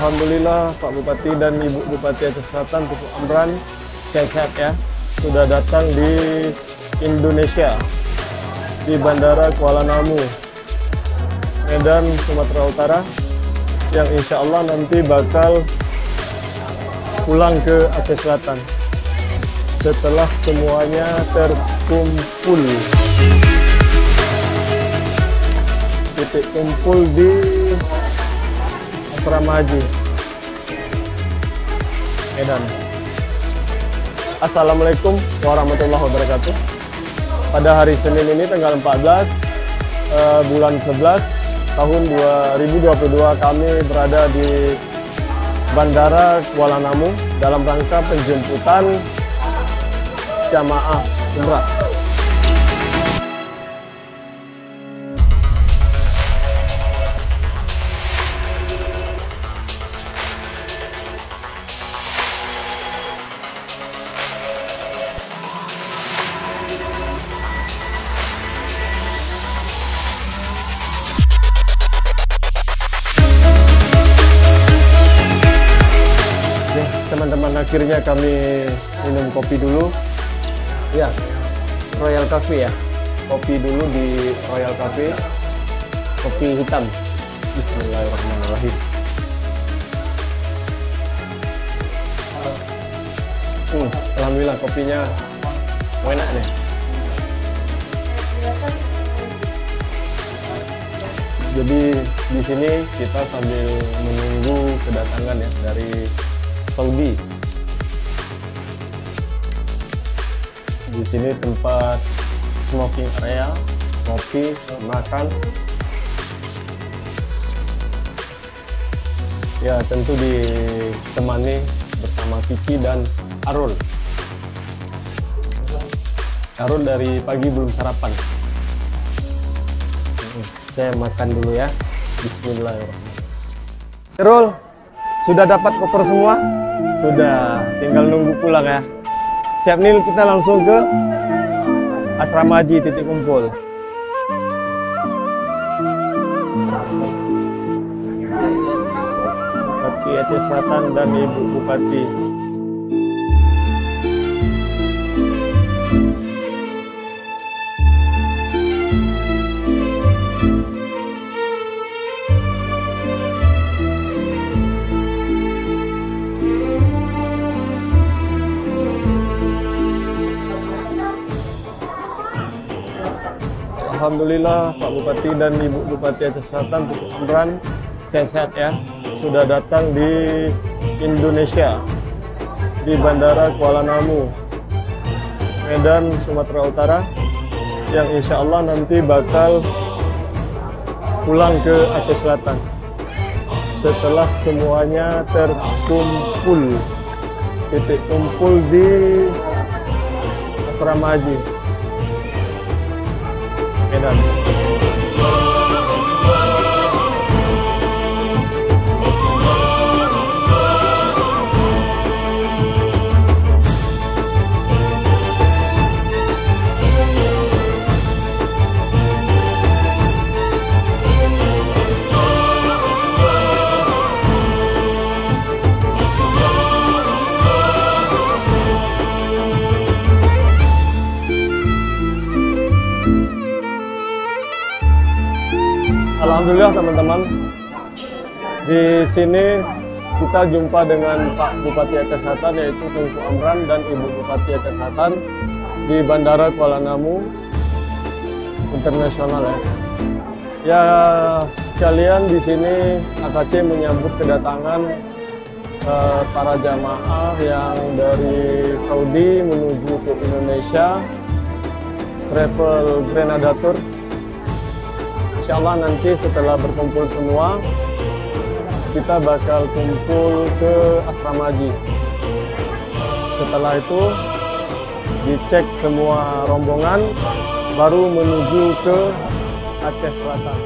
Alhamdulillah Pak Bupati dan Ibu Bupati Aceh Selatan, Tuku Amran, sehat-sehat ya. Sudah datang di Indonesia, di Bandara Kuala Namu, Medan, Sumatera Utara, yang insya Allah nanti bakal pulang ke Aceh Selatan setelah semuanya terkumpul. Titik kumpul di Asrama Haji Medan. Assalamualaikum warahmatullahi wabarakatuh. Pada hari Senin ini tanggal 14 bulan 11 tahun 2022 kami berada di Bandara Kuala Namu dalam rangka penjemputan jamaah umrah. Teman-teman, akhirnya kami minum kopi dulu ya, Royal Cafe ya, kopi dulu di Royal Cafe, kopi hitam. Bismillahirrahmanirrahim. Alhamdulillah kopinya enak nih. Jadi di sini kita sambil menunggu kedatangan ya dari Saudi. Di sini tempat smoking area, kopi, makan. Ya tentu ditemani bersama Kiki dan Arul. Arul dari pagi belum sarapan. Saya makan dulu ya. Bismillahirrahmanirrahim. Arul, sudah dapat koper semua? Sudah, tinggal nunggu pulang ya. Siap nih, kita langsung ke Asrama Haji titik kumpul. Bupati Aceh Selatan dan Ibu Bupati. Alhamdulillah Pak Bupati dan Ibu Bupati Aceh Selatan, Tuku Amran, sehat-sehat ya. Sudah datang di Indonesia, di Bandara Kuala Namu, Medan, Sumatera Utara, yang insya Allah nanti bakal pulang ke Aceh Selatan setelah semuanya terkumpul. Titik kumpul di Asrama Haji Medan. Alhamdulillah teman-teman, di sini kita jumpa dengan Pak Bupati Aceh Selatan yaitu Tuku Amran dan Ibu Bupati Aceh Selatan di Bandara Kuala Namu Internasional ya. Ya sekalian di sini AKC menyambut kedatangan para jamaah yang dari Saudi menuju ke Indonesia, travel Grenadatur. Insya Allah nanti setelah berkumpul semua, kita bakal kumpul ke Asrama Haji. Setelah itu dicek semua rombongan, baru menuju ke Aceh Selatan.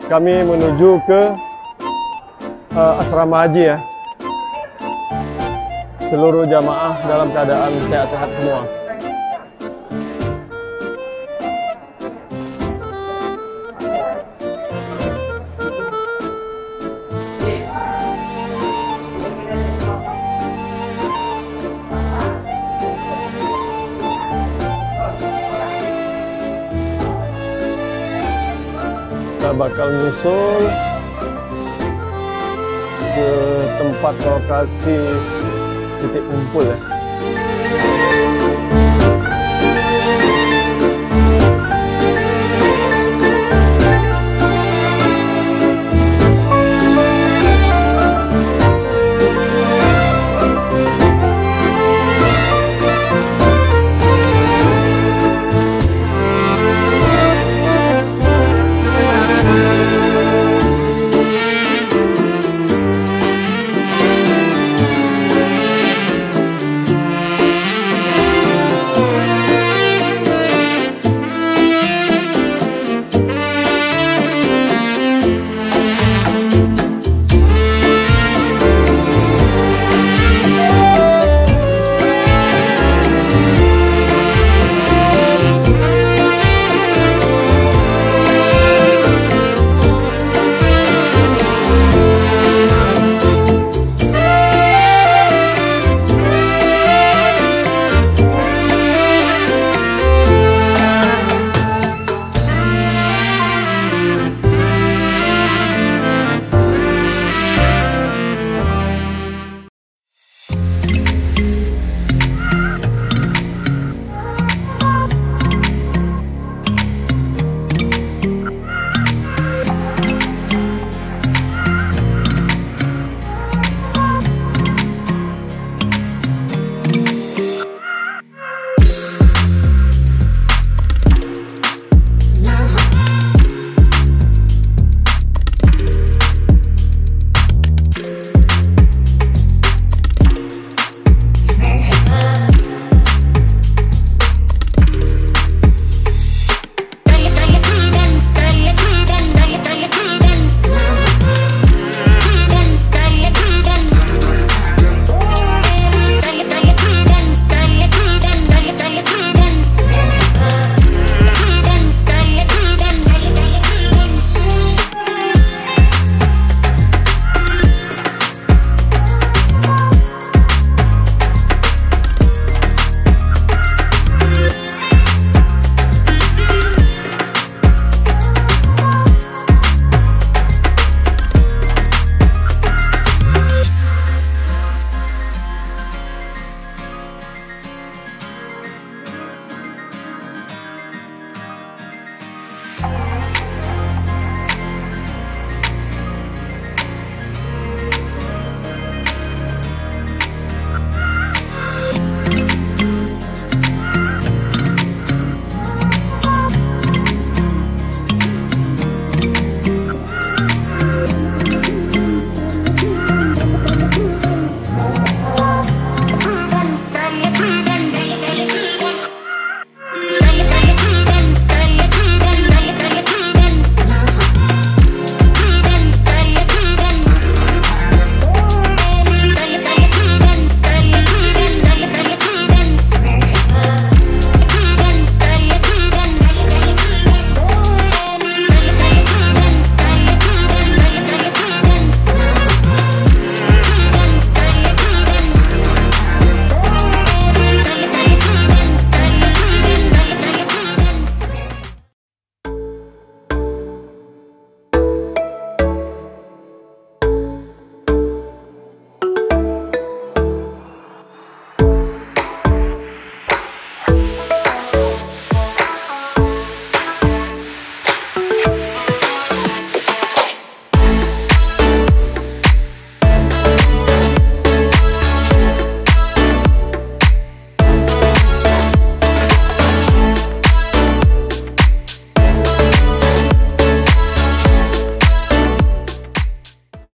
kami menuju ke asrama haji ya. Seluruh jamaah dalam keadaan sehat-sehat semua. Kita bakal nyusul ke tempat lokasi titik kumpul ya.